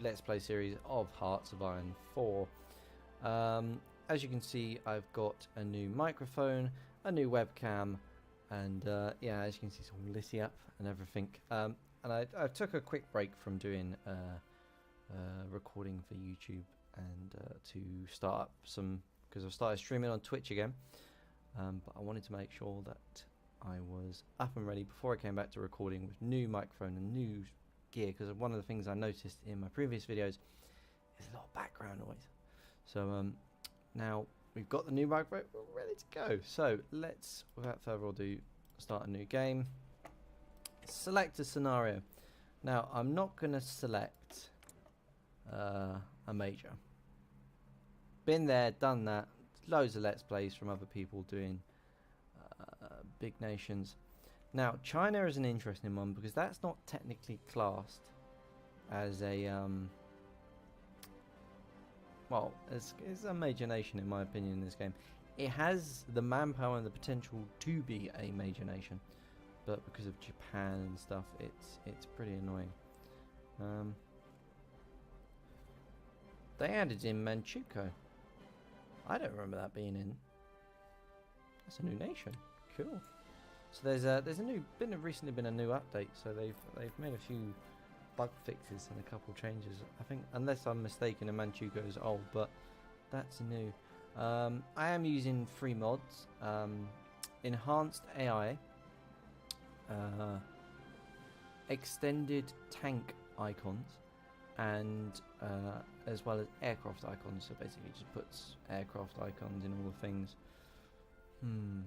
Let's Play series of Hearts of Iron 4. As you can see, I've got a new microphone, a new webcam, and yeah, as you can see, it's all litty up and everything. And I took a quick break from doing recording for YouTube and to start up some, because I've started streaming on Twitch again. But I wanted to make sure that I was up and ready before I came back to recording with new microphone and new gear, because one of the things I noticed in my previous videos is a lot of background noise. So now we've got the new microphone, we're ready to go. So let's, without further ado, start a new game. Select a scenario. Now I'm not going to select a major. Been there, done that. Loads of Let's Plays from other people doing big nations. Now China is an interesting one because that's not technically classed as a well, it's a major nation in my opinion in this game. It has the manpower and the potential to be a major nation, but because of Japan and stuff, it's pretty annoying. They added in Manchukuo. I don't remember that being in. That's a new nation. Cool. So there's recently been a new update. So they've made a few bug fixes and a couple changes. I think, unless I'm mistaken, and Manchukuo is old, but that's new. I am using free mods, enhanced AI, extended tank icons, and as well as aircraft icons. So basically just puts aircraft icons in all the things.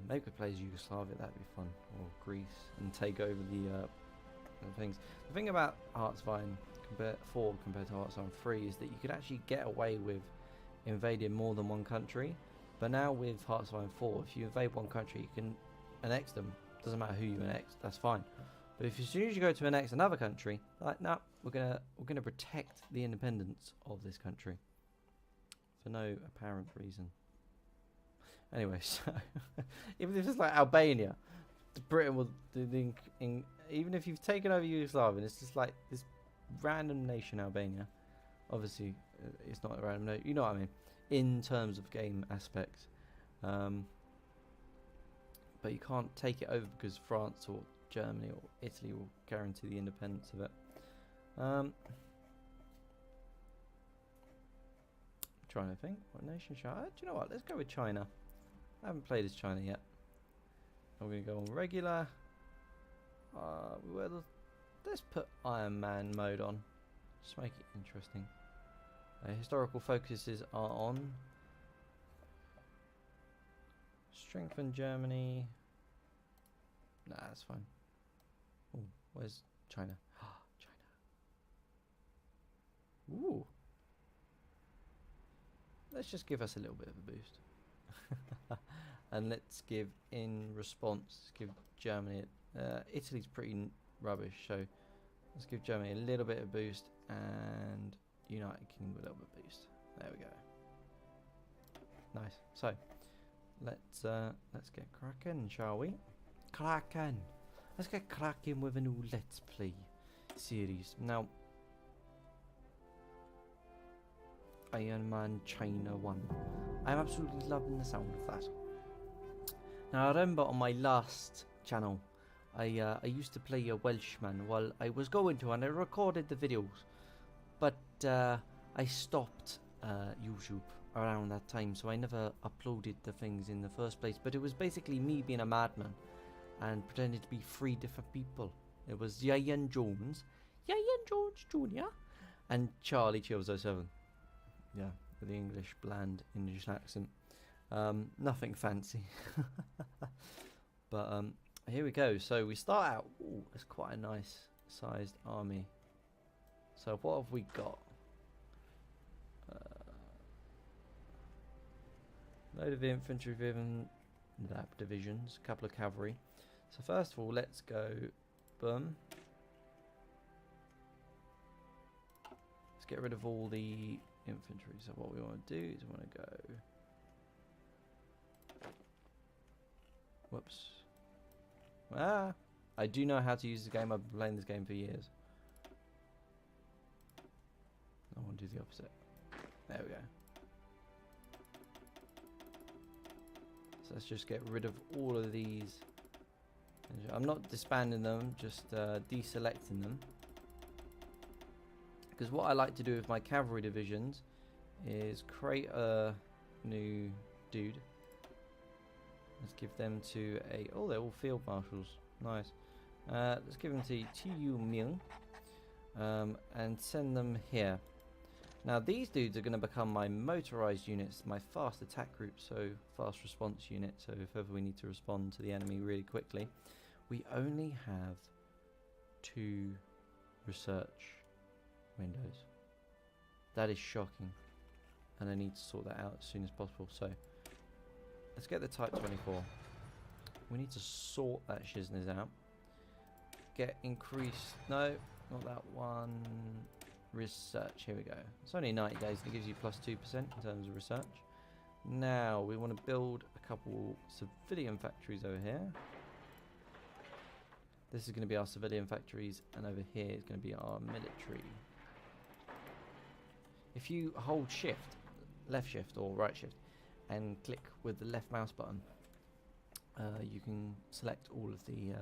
Maybe we could play as Yugoslavia, that'd be fun, or Greece, and take over the things. The thing about Hearts of Iron 4 compared to Hearts of Iron 3 is that you could actually get away with invading more than one country, but now with Hearts of Iron 4, if you invade one country, you can annex them. Doesn't matter who you annex, that's fine. But if as soon as you go to annex another country, like, no, we're gonna protect the independence of this country for no apparent reason. Anyway, so even if it's like Albania, Britain will do even if you've taken over Yugoslavia, it's just like this random nation, Albania. Obviously, it's not a random nation. You know what I mean? In terms of game aspects, but you can't take it over because France or Germany or Italy will guarantee the independence of it. Trying to think, what nation shall I? Do you know what? Let's go with China. I haven't played as China yet. I'm going to go on regular. Well, let's put Iron Man mode on. Just make it interesting. Historical focuses are on. Strengthen Germany. Nah, that's fine. Ooh, where's China? China. Ooh. Let's just give us a little bit of a boost. And let's give, in response, give Germany, Italy's pretty rubbish, so let's give Germany a little bit of boost and United Kingdom a little bit of boost. There we go. Nice. So let's get cracking, shall we? Cracking. Let's get cracking with a new Let's Play series. Now, Iron Man China 1. I'm absolutely loving the sound of that. Now, I remember on my last channel, I used to play a Welshman while I was going to, and I recorded the videos, but I stopped YouTube around that time, so I never uploaded the things in the first place. But it was basically me being a madman and pretending to be 3 different people. It was Ian Jones Jr. and Charlie Chills 07. Yeah, with the English, bland English accent. Nothing fancy. But here we go. So we start out. Ooh, it's quite a nice sized army. So what have we got? Load of infantry divisions, a couple of cavalry. So first of all, let's go. Boom. Let's get rid of all the infantry. So what we want to do is we want to go. Whoops. I do know how to use the game. I've been playing this game for years. do the opposite. There we go. So let's just get rid of all of these. I'm not disbanding them, just deselecting them. Because what I like to do with my cavalry divisions is create a new dude. Let's give them to a... Oh, they're all field marshals. Nice. Let's give them to Tu Ming. And send them here. Now these dudes are going to become my motorized units, my fast attack group, so fast response unit. So if ever we need to respond to the enemy really quickly, we only have 2 research windows. That is shocking, and I need to sort that out as soon as possible. So let's get the Type 24. We need to sort that shizness out. Get increased. No, not that one. Research, here we go. It's only 90 days, and it gives you plus 2% in terms of research. Now we want to build a couple civilian factories over here. This is going to be our civilian factories, and over here is going to be our military. If you hold shift, left shift or right shift, and click with the left mouse button, you can select all of the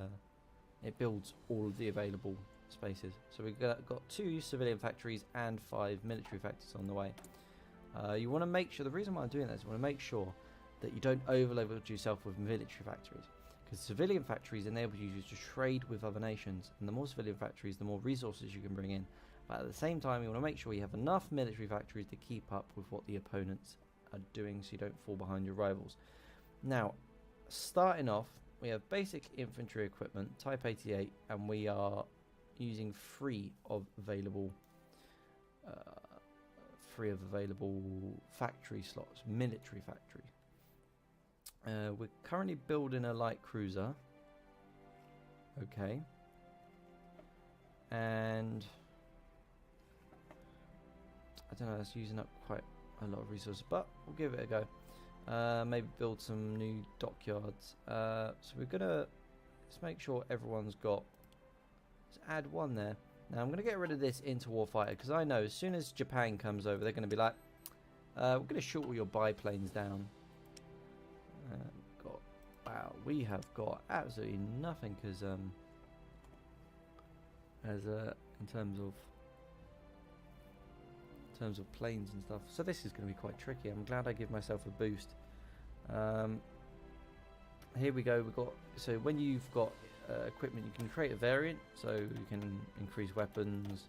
it builds all of the available spaces. So we've got 2 civilian factories and 5 military factories on the way. You want to make sure, the reason why I'm doing that is you want to make sure that you don't overload yourself with military factories, because civilian factories enable you to trade with other nations, and the more civilian factories, the more resources you can bring in. But at the same time, you want to make sure you have enough military factories to keep up with what the opponents are doing, so you don't fall behind your rivals. Now, starting off, we have basic infantry equipment, Type 88, and we are using 3 of available factory slots, military factory. We're currently building a light cruiser. Okay. And I don't know, that's using up quite a lot of resources, but we'll give it a go. Maybe build some new dockyards. So we're gonna, let's make sure everyone's got, let's add 1 there. Now I'm gonna get rid of this interwar fighter, because I know as soon as Japan comes over, they're gonna be like, we're gonna shoot all your biplanes down. Wow, we have got absolutely nothing, because in terms of planes and stuff. So this is going to be quite tricky. I'm glad I give myself a boost. Here we go. We've got, so when you've got equipment, you can create a variant. So you can increase weapons,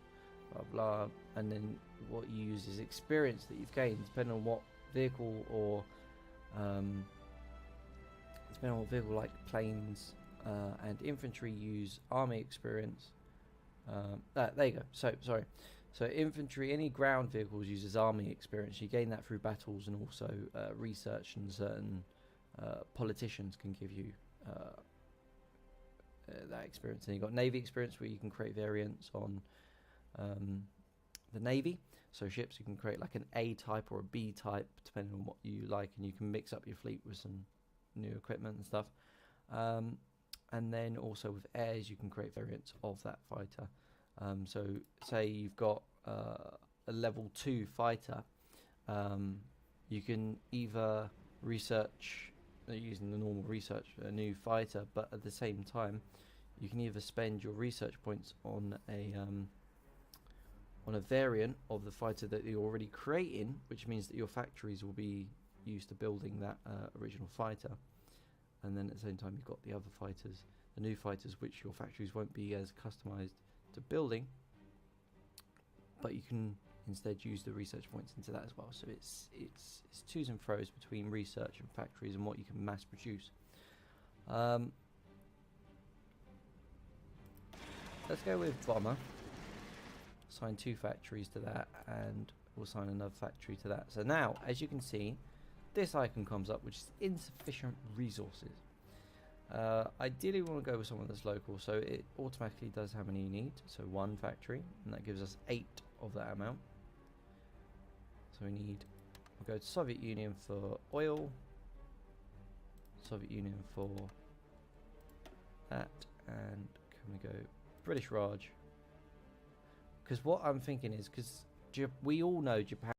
blah blah, and then what you use is experience that you've gained, depending on what vehicle or like planes and infantry use army experience. There you go. So sorry. So infantry, any ground vehicles uses army experience. You gain that through battles, and also research, and certain politicians can give you that experience. And you've got navy experience, where you can create variants on the navy. So ships, you can create like an A type or a B type, depending on what you like, and you can mix up your fleet with some new equipment and stuff. And then also with airs, you can create variants of that fighter. So say you've got a level 2 fighter, you can either research using the normal research a new fighter, but at the same time you can either spend your research points on a variant of the fighter that you're already creating, which means that your factories will be used to building that original fighter. And then at the same time, you've got the other fighters, the new fighters, which your factories won't be as customized to building, but you can instead use the research points into that as well. So it's twos and fro's between research and factories and what you can mass produce. Let's go with bomber. Assign 2 factories to that, and we'll assign another factory to that. So now, as you can see, this icon comes up, which is insufficient resources. Ideally we want to go with someone that's local, so it automatically does how many you need. So 1 factory, and that gives us 8 of that amount. So we'll go to Soviet Union for oil, Soviet Union for that, and can we go British Raj? Because what I'm thinking is, because we all know Japan